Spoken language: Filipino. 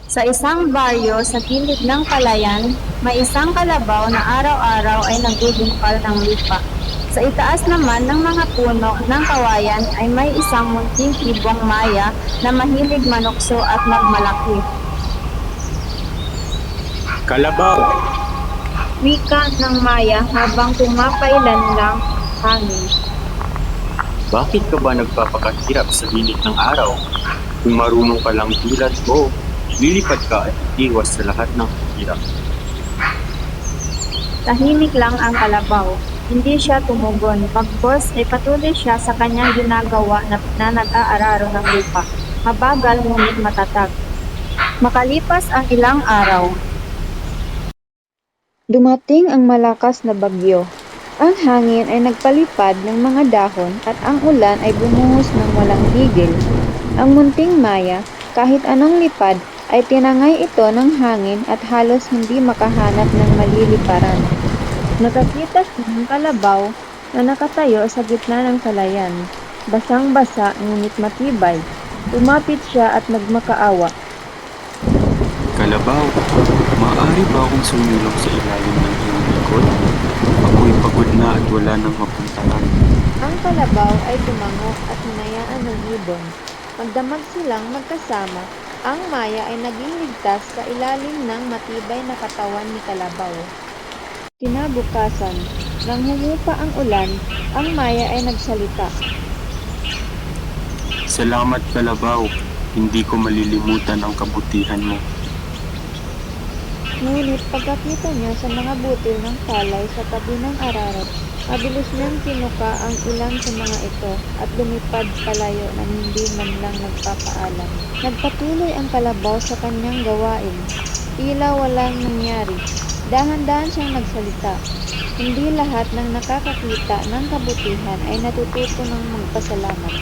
Sa isang baryo sa gilid ng palayan, may isang kalabaw na araw-araw ay nagbubungkal ng lupa. Sa itaas naman ng mga puno ng kawayan ay may isang munting ibong maya na mahilig manukso at magmalaki. Kalabaw, Wika ng maya habang pumapailan lang hangin. bakit ka ba nagpapakahirap sa init ng araw? Kung marunong ka lang tulad ko, lilipad ka at iwas sa lahat ng hirap. Tahimik lang ang kalabaw. Hindi siya tumugon. Pagkos ay patuloy siya sa kanyang ginagawa na nag-aararo ng lupa. Mabagal ngunit matatag. Makalipas ang ilang araw, dumating ang malakas na bagyo. Ang hangin ay nagpalipad ng mga dahon at ang ulan ay bumuhos ng walang tigil. Ang munting maya, kahit anong lipad, ay tinangay ito ng hangin at halos hindi makahanap ng maliliparan. Nakakita siya ng kalabaw na nakatayo sa gitna ng palayan. Basang-basa ngunit matibay. Lumapit siya at nagmakaawa. Kalabaw, maaari ba akong sumilong sa ilalim ng iyong likod? Ako'y pagod na at wala nang mapuntahan. Ang kalabaw ay tumango at hinayaan ng ibon. Magdamag silang magkasama, ang maya ay naging ligtas sa ilalim ng matibay na katawan ni kalabaw. Kinabukasan, nang humupa ang ulan, ang maya ay nagsalita. Salamat Kalabaw, hindi ko malilimutan ang kabutihan mo. Ngunit pagkakita niya sa mga butil ng palay sa tabi ng ararat, mabilis niyang kinuka ang ilan sa mga ito at lumipad palayo nang hindi man lang nagpapaalam. Nagpatuloy ang kalabaw sa kanyang gawain. Tila walang nangyari. Dahan-dahan siyang nagsalita. Hindi lahat ng nakakakita ng kabutihan ay natututo ng magpasalamat.